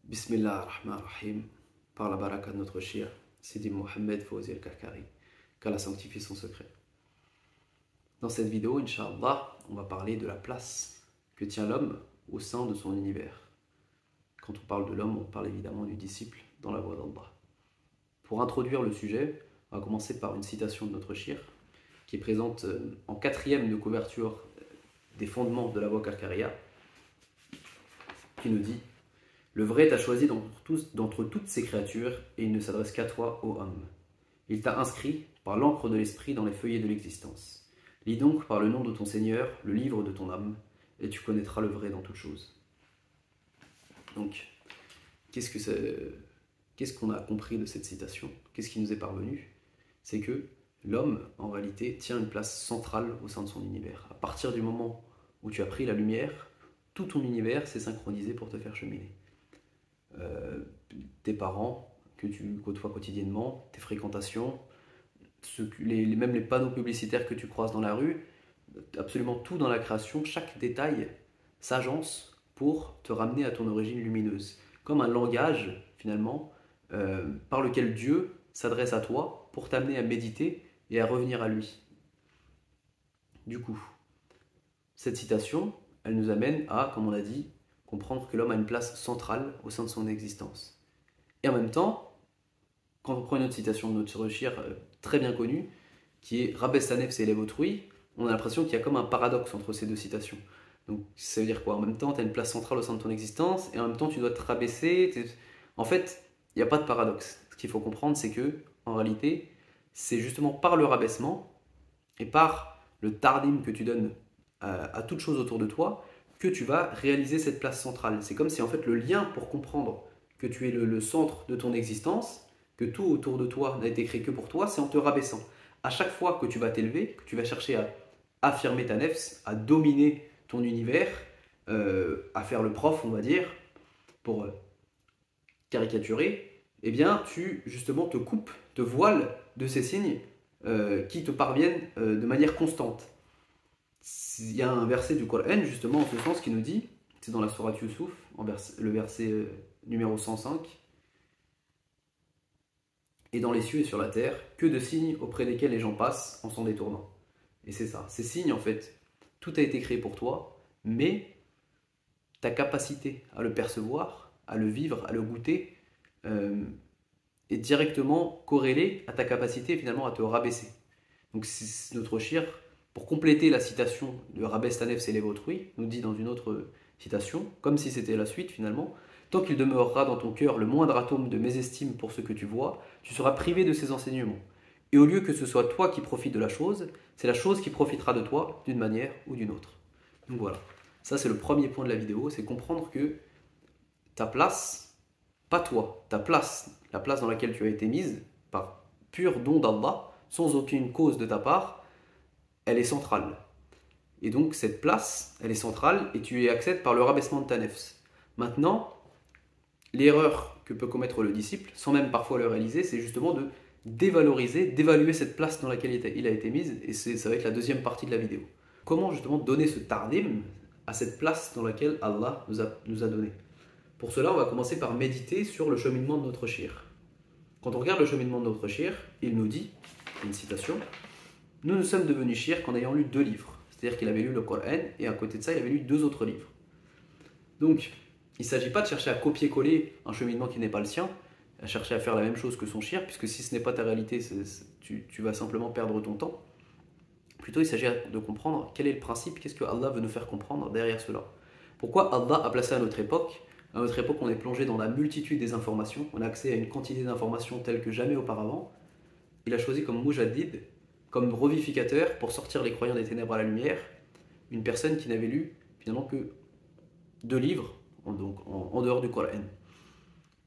Bismillah ar-Rahman ar-Rahim, par la baraka de notre shir, Sidi Mohammed Fawzi al-Karkari, qu'Allah sanctifie son secret. Dans cette vidéo, Inch'Allah, on va parler de la place que tient l'homme au sein de son univers. Quand on parle de l'homme, on parle évidemment du disciple dans la voie d'Allah. Pour introduire le sujet, on va commencer par une citation de notre shir, qui est présente en 4e de couverture des fondements de la voie Karkaria, qui nous dit: le vrai t'a choisi d'entre toutes ces créatures, et il ne s'adresse qu'à toi, ô homme. Il t'a inscrit par l'encre de l'esprit dans les feuillets de l'existence. Lis donc par le nom de ton Seigneur le livre de ton âme, et tu connaîtras le vrai dans toutes choses. Donc, qu'est-ce qu'on a compris de cette citation? Qu'est-ce qui nous est parvenu? C'est que l'homme, en réalité, tient une place centrale au sein de son univers. À partir du moment où tu as pris la lumière, tout ton univers s'est synchronisé pour te faire cheminer. Tes parents que tu côtoies quotidiennement, tes fréquentations, même les panneaux publicitaires que tu croises dans la rue, absolument tout dans la création, chaque détail s'agence pour te ramener à ton origine lumineuse. Comme un langage, finalement, par lequel Dieu s'adresse à toi pour t'amener à méditer et à revenir à lui. Du coup, cette citation, elle nous amène à, comme on l'a dit, comprendre que l'homme a une place centrale au sein de son existence. Et en même temps, quand on prend une autre citation de notre shir très bien connue, qui est Rabès ta nefs et élève autrui, on a l'impression qu'il y a comme un paradoxe entre ces deux citations. Donc ça veut dire quoi? En même temps, tu as une place centrale au sein de ton existence, et en même temps, tu dois te rabaisser. En fait, il n'y a pas de paradoxe. Ce qu'il faut comprendre, c'est que, en réalité, c'est justement par le rabaissement et par le tardim que tu donnes à toute chose autour de toi que tu vas réaliser cette place centrale. C'est comme si en fait le lien pour comprendre que tu es le centre de ton existence, que tout autour de toi n'a été créé que pour toi, c'est en te rabaissant. À chaque fois que tu vas t'élever, que tu vas chercher à affirmer ta nefs, à dominer ton univers, à faire le prof, on va dire, pour caricaturer, eh bien tu justement te coupes, te voiles de ces signes qui te parviennent de manière constante. Il y a un verset du Coran justement en ce sens qui nous dit, c'est dans la sourate Yusuf, le verset numéro 105, et dans les cieux et sur la terre, que de signes auprès desquels les gens passent en s'en détournant. Et c'est ça, ces signes en fait, tout a été créé pour toi, mais ta capacité à le percevoir, à le vivre, à le goûter, est directement corrélée à ta capacité finalement à te rabaisser. Donc c'est notre shir, pour compléter la citation de Rabès ta nefs élève autrui, nous dit dans une autre citation, comme si c'était la suite finalement: tant qu'il demeurera dans ton cœur le moindre atome de mésestime pour ce que tu vois, tu seras privé de ces enseignements. Et au lieu que ce soit toi qui profites de la chose, c'est la chose qui profitera de toi d'une manière ou d'une autre. Donc voilà, ça c'est le premier point de la vidéo, c'est comprendre que ta place, pas toi, ta place, la place dans laquelle tu as été mise, par pur don d'Allah, sans aucune cause de ta part, elle est centrale. Et donc cette place, elle est centrale et tu y accèdes par le rabaissement de ta nefs. Maintenant, l'erreur que peut commettre le disciple, sans même parfois le réaliser, c'est justement de dévaloriser, d'évaluer cette place dans laquelle il a été mise, et ça va être la deuxième partie de la vidéo. Comment justement donner ce tardim à cette place dans laquelle Allah nous a donné? Pour cela, on va commencer par méditer sur le cheminement de notre shir. Quand on regarde le cheminement de notre shir, il nous dit, une citation: nous nous sommes devenus shir qu'en ayant lu 2 livres. C'est-à-dire qu'il avait lu le Coran et à côté de ça, il avait lu 2 autres livres. Donc, il ne s'agit pas de chercher à copier-coller un cheminement qui n'est pas le sien, à chercher à faire la même chose que son shir, puisque si ce n'est pas ta réalité, tu vas simplement perdre ton temps. Plutôt, il s'agit de comprendre quel est le principe, qu'est-ce que Allah veut nous faire comprendre derrière cela. Pourquoi Allah a placé à notre époque, on est plongé dans la multitude des informations, on a accès à une quantité d'informations telles que jamais auparavant. Il a choisi comme mujaddid, comme revivificateur pour sortir les croyants des ténèbres à la lumière, une personne qui n'avait lu finalement que 2 livres, donc en dehors du Coran.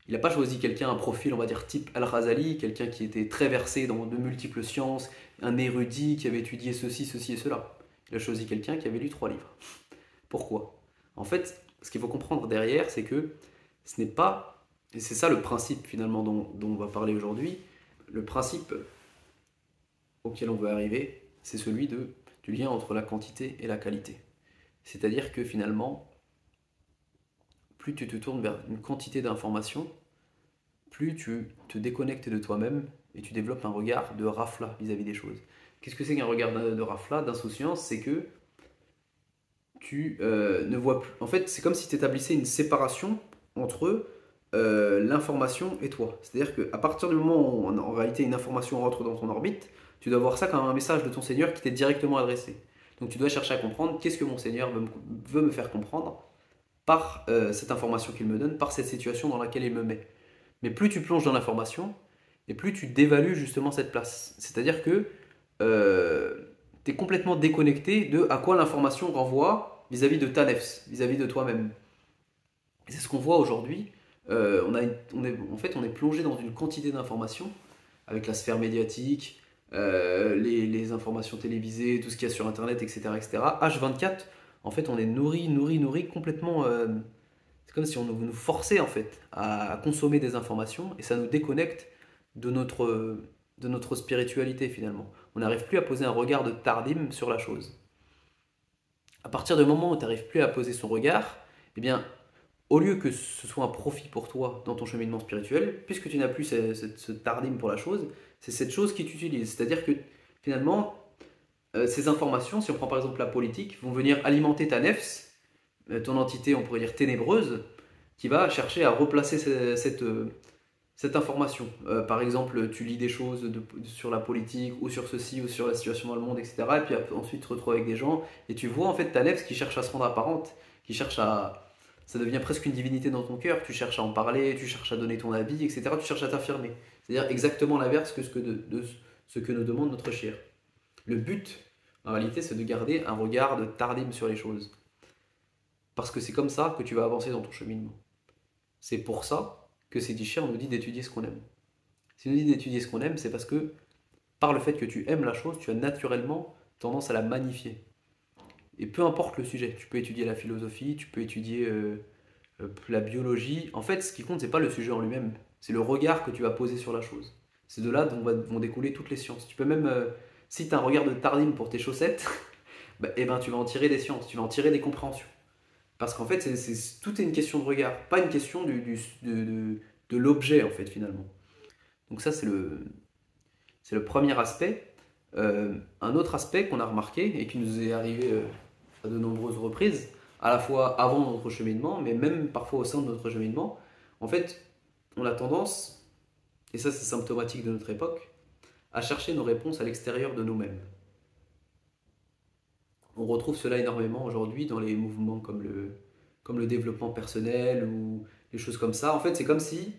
Il n'a pas choisi quelqu'un, un profil, on va dire type Al-Ghazali, quelqu'un qui était très versé dans de multiples sciences, un érudit qui avait étudié ceci, ceci et cela. Il a choisi quelqu'un qui avait lu 3 livres. Pourquoi? En fait, ce qu'il faut comprendre derrière, c'est que ce n'est pas, et c'est ça le principe finalement dont on va parler aujourd'hui, le principe auquel on veut arriver, c'est celui du lien entre la quantité et la qualité. C'est-à-dire que finalement, plus tu te tournes vers une quantité d'informations, plus tu te déconnectes de toi-même et tu développes un regard de rafla vis-à-vis des choses. Qu'est-ce que c'est qu'un regard de rafla, d'insouciance? C'est que tu ne vois plus. En fait, c'est comme si tu établissais une séparation entre l'information et toi. C'est-à-dire qu'à partir du moment où en réalité une information rentre dans ton orbite, tu dois voir ça comme un message de ton Seigneur qui t'est directement adressé. Donc tu dois chercher à comprendre qu'est-ce que mon Seigneur veut me faire comprendre par cette information qu'il me donne, par cette situation dans laquelle il me met. Mais plus tu plonges dans l'information, et plus tu dévalues justement cette place. C'est-à-dire que tu es complètement déconnecté de à quoi l'information renvoie vis-à-vis de ta nefs, vis-à-vis de toi-même. Et c'est ce qu'on voit aujourd'hui. En fait, on est plongé dans une quantité d'informations avec la sphère médiatique, les informations télévisées, tout ce qu'il y a sur Internet, etc., etc. H24, en fait, on est nourri complètement. C'est comme si on nous forçait en fait à consommer des informations et ça nous déconnecte de notre spiritualité finalement. On n'arrive plus à poser un regard de tardim sur la chose. À partir du moment où tu n'arrives plus à poser son regard, eh bien, au lieu que ce soit un profit pour toi dans ton cheminement spirituel, puisque tu n'as plus ce tardim pour la chose, c'est cette chose qui t'utilise. C'est-à-dire que finalement, ces informations, si on prend par exemple la politique, vont venir alimenter ta nefs, ton entité, on pourrait dire ténébreuse, qui va chercher à replacer cette information. Par exemple, tu lis des choses sur la politique ou sur ceci ou sur la situation dans le monde, etc. Et puis ensuite, tu te retrouves avec des gens et tu vois en fait ta nefs qui cherche à se rendre apparente, qui cherche à... Ça devient presque une divinité dans ton cœur, tu cherches à en parler, tu cherches à donner ton avis, etc. Tu cherches à t'affirmer. C'est-à-dire exactement l'inverse que de ce que nous demande notre shir. Le but, en réalité, c'est de garder un regard de tardim sur les choses. Parce que c'est comme ça que tu vas avancer dans ton cheminement. C'est pour ça que Sédichère nous dit d'étudier ce qu'on aime. S'il nous dit d'étudier ce qu'on aime, c'est parce que par le fait que tu aimes la chose, tu as naturellement tendance à la magnifier. Et peu importe le sujet, tu peux étudier la philosophie, tu peux étudier la biologie. En fait, ce qui compte, c'est pas le sujet en lui-même, c'est le regard que tu vas poser sur la chose. C'est de là dont vont découler toutes les sciences. Tu peux même, si tu as un regard de tardim pour tes chaussettes, eh ben, tu vas en tirer des sciences, tu vas en tirer des compréhensions. Parce qu'en fait, tout est une question de regard, pas une question de l'objet, en fait, finalement. Donc ça, c'est le premier aspect. Un autre aspect qu'on a remarqué et qui nous est arrivé à de nombreuses reprises, à la fois avant notre cheminement, mais même parfois au sein de notre cheminement, en fait, on a tendance, et ça c'est symptomatique de notre époque, à chercher nos réponses à l'extérieur de nous-mêmes. On retrouve cela énormément aujourd'hui dans les mouvements comme le développement personnel ou les choses comme ça. En fait, c'est comme si,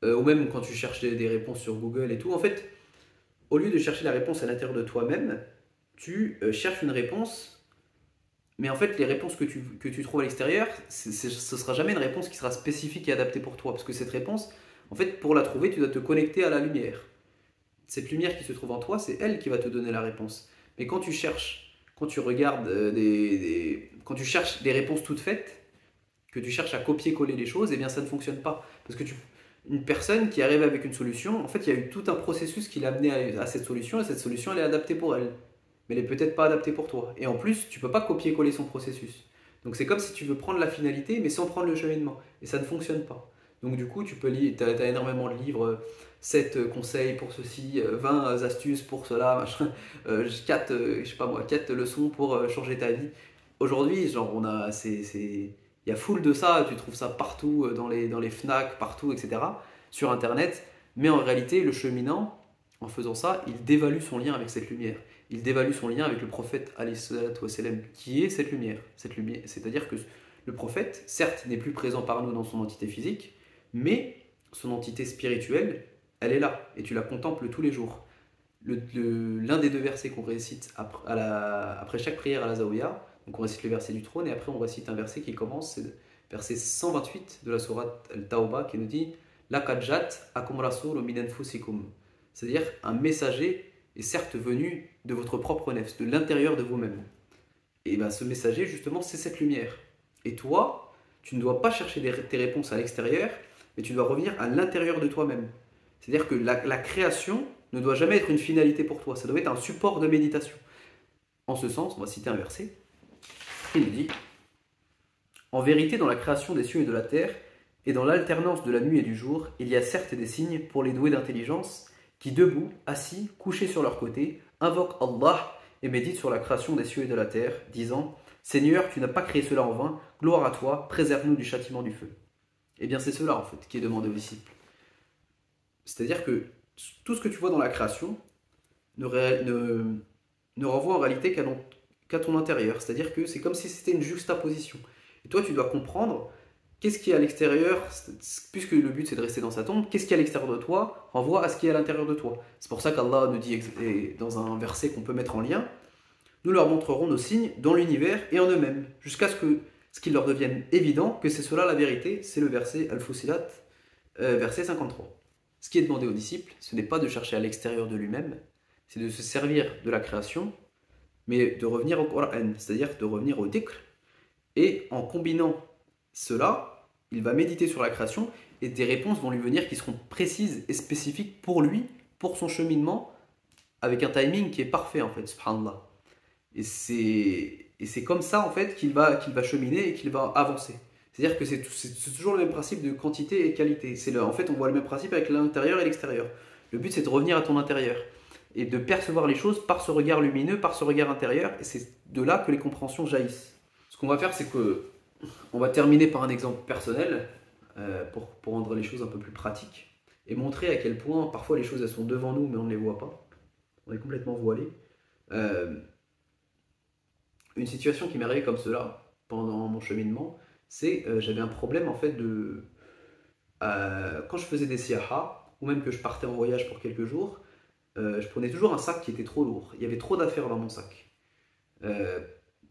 ou même quand tu cherches des réponses sur Google et tout, en fait, au lieu de chercher la réponse à l'intérieur de toi-même, tu cherches une réponse, mais en fait, les réponses que tu trouves à l'extérieur, ce ne sera jamais une réponse qui sera spécifique et adaptée pour toi. Parce que cette réponse, en fait, pour la trouver, tu dois te connecter à la lumière. Cette lumière qui se trouve en toi, c'est elle qui va te donner la réponse. Mais quand tu cherches, quand tu regardes quand tu cherches des réponses toutes faites, que tu cherches à copier-coller les choses, eh bien ça ne fonctionne pas. Parce que une personne qui arrive avec une solution, en fait, il y a eu tout un processus qui l'a amené à cette solution, et cette solution, elle est adaptée pour elle. Mais elle n'est peut-être pas adaptée pour toi. Et en plus, tu ne peux pas copier-coller son processus. Donc c'est comme si tu veux prendre la finalité, mais sans prendre le cheminement. Et ça ne fonctionne pas. Donc du coup, tu peux lire, tu as énormément de livres, 7 conseils pour ceci, 20 astuces pour cela, machin, 4, je sais pas moi, 4 leçons pour changer ta vie. Aujourd'hui, genre, il y a full de ça, tu trouves ça partout, dans les FNAC, partout, etc., sur Internet. Mais en réalité, le cheminant, en faisant ça, il dévalue son lien avec cette lumière. Il dévalue son lien avec le prophète, alayhi salatu wassalam, qui est cette lumière. C'est-à-dire que le prophète, certes, n'est plus présent par nous dans son entité physique, mais son entité spirituelle, elle est là, et tu la contemples tous les jours. L'un des deux versets qu'on récite après chaque prière à la Zawiya, donc on récite le verset du trône, et après on récite un verset qui commence, c'est le verset 128 de la sourate Al-Tawbah, qui nous dit « Laqad akum rasoul min anfusikum » c'est-à-dire un messager est certes venu de votre propre nefs, de l'intérieur de vous-même. Et bien ce messager, justement, c'est cette lumière. Et toi, tu ne dois pas chercher tes réponses à l'extérieur, mais tu dois revenir à l'intérieur de toi-même. C'est-à-dire que la création ne doit jamais être une finalité pour toi, ça doit être un support de méditation. En ce sens, on va citer un verset, il nous dit En vérité, dans la création des cieux et de la terre, et dans l'alternance de la nuit et du jour, il y a certes des signes pour les doués d'intelligence qui, debout, assis, couchés sur leur côté, invoquent Allah et méditent sur la création des cieux et de la terre, disant « Seigneur, tu n'as pas créé cela en vain, gloire à toi, préserve-nous du châtiment du feu. » Eh bien c'est cela en fait qui est demandé aux disciples. C'est-à-dire que tout ce que tu vois dans la création ne renvoie en réalité qu'à ton intérieur. C'est-à-dire que c'est comme si c'était une juxtaposition. Et toi tu dois comprendre qu'est-ce qui est à l'extérieur, puisque le but c'est de rester dans sa tombe, qu'est-ce qui est à l'extérieur de toi renvoie à ce qui est à l'intérieur de toi. C'est pour ça qu'Allah nous dit dans un verset qu'on peut mettre en lien, nous leur montrerons nos signes dans l'univers et en eux-mêmes, jusqu'à ce qu'il leur devienne évident que c'est cela la vérité. C'est le verset Al-Fusilat, verset 53. Ce qui est demandé aux disciples, ce n'est pas de chercher à l'extérieur de lui-même, c'est de se servir de la création, mais de revenir au Coran, c'est-à-dire de revenir au dhikr. Et en combinant cela, il va méditer sur la création et des réponses vont lui venir qui seront précises et spécifiques pour lui, pour son cheminement, avec un timing qui est parfait en fait, subhanallah. Et c'est comme ça en fait qu'il va cheminer et qu'il va avancer. C'est-à-dire que c'est toujours le même principe de quantité et qualité. En fait, on voit le même principe avec l'intérieur et l'extérieur. Le but c'est de revenir à ton intérieur et de percevoir les choses par ce regard lumineux, par ce regard intérieur, et c'est de là que les compréhensions jaillissent. Ce qu'on va faire, c'est que on va terminer par un exemple personnel pour rendre les choses un peu plus pratiques et montrer à quel point parfois les choses elles sont devant nous mais on ne les voit pas. On est complètement voilé. Une situation qui m'est arrivée comme cela pendant mon cheminement, c'est j'avais un problème en fait quand je faisais des siyaha ou même que je partais en voyage pour quelques jours, je prenais toujours un sac qui était trop lourd. Il y avait trop d'affaires dans mon sac.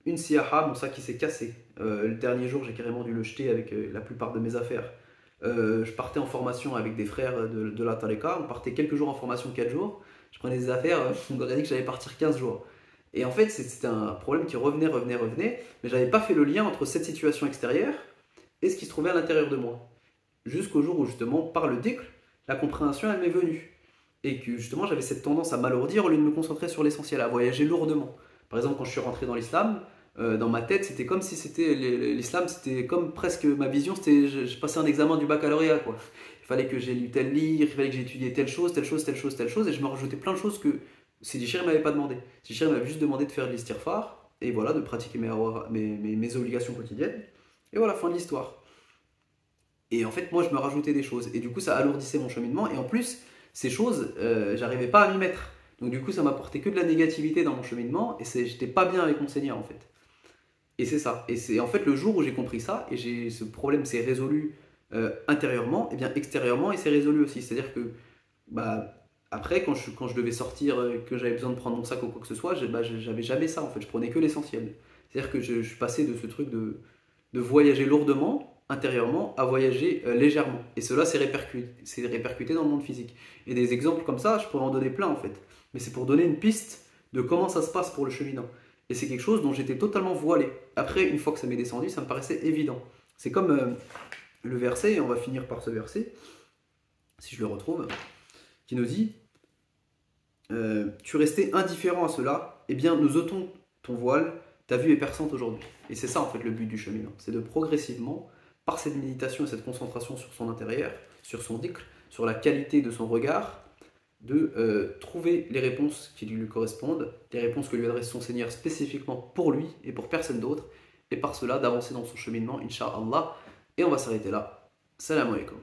Une siyaha, mon sac qui s'est cassé. Le dernier jour, j'ai carrément dû le jeter avec la plupart de mes affaires. Je partais en formation avec des frères de la Taleka. On partait quelques jours en formation, 4 jours. Je prenais des affaires, on m'aurait dit que j'allais partir 15 jours. Et en fait, c'était un problème qui revenait, mais j'avais pas fait le lien entre cette situation extérieure et ce qui se trouvait à l'intérieur de moi. Jusqu'au jour où, justement, par le dhikr, la compréhension, elle m'est venue. Et que, justement, j'avais cette tendance à m'alourdir au lieu de me concentrer sur l'essentiel, à voyager lourdement. Par exemple, quand je suis rentré dans l'islam, dans ma tête, c'était comme si l'islam, c'était comme presque ma vision, c'était je passais un examen du baccalauréat, quoi. Il fallait que j'ai lu tel livre, il fallait que j'ai étudié telle chose, et je me rajoutais plein de choses que Sidi Chir ne m'avait pas demandé. Sidi Chir m'avait juste demandé de faire de l'istighfar, et voilà, de pratiquer mes obligations quotidiennes, et voilà, fin de l'histoire. Et en fait, moi, je me rajoutais des choses, et du coup, ça alourdissait mon cheminement, et en plus, ces choses, j'arrivais pas à m'y mettre. Donc du coup, ça m'apportait que de la négativité dans mon cheminement, et j'étais pas bien avec mon Seigneur, en fait. Et c'est ça. Et c'est en fait le jour où j'ai compris ça, et ce problème s'est résolu intérieurement, et bien extérieurement, il s'est résolu aussi. C'est-à-dire que, après, quand je devais sortir, que j'avais besoin de prendre mon sac ou quoi que ce soit, j'avais jamais ça, en fait. Je prenais que l'essentiel. C'est-à-dire que je suis passé de ce truc de voyager lourdement, intérieurement, à voyager légèrement. Et cela s'est répercuté dans le monde physique. Et des exemples comme ça, je pourrais en donner plein, en fait. Mais c'est pour donner une piste de comment ça se passe pour le cheminant. Et c'est quelque chose dont j'étais totalement voilé. Après, une fois que ça m'est descendu, ça me paraissait évident. C'est comme le verset, et on va finir par ce verset, si je le retrouve, qui nous dit tu restais indifférent à cela, eh bien nous ôtons ton voile, ta vue est perçante aujourd'hui. Et c'est ça en fait le but du cheminant, c'est de progressivement, par cette méditation et cette concentration sur son intérieur, sur son dhikr, sur la qualité de son regard, de trouver les réponses qui lui correspondent, les réponses que lui adresse son Seigneur spécifiquement pour lui et pour personne d'autre, et par cela d'avancer dans son cheminement, Inch'Allah. Et on va s'arrêter là. Salam alaikum.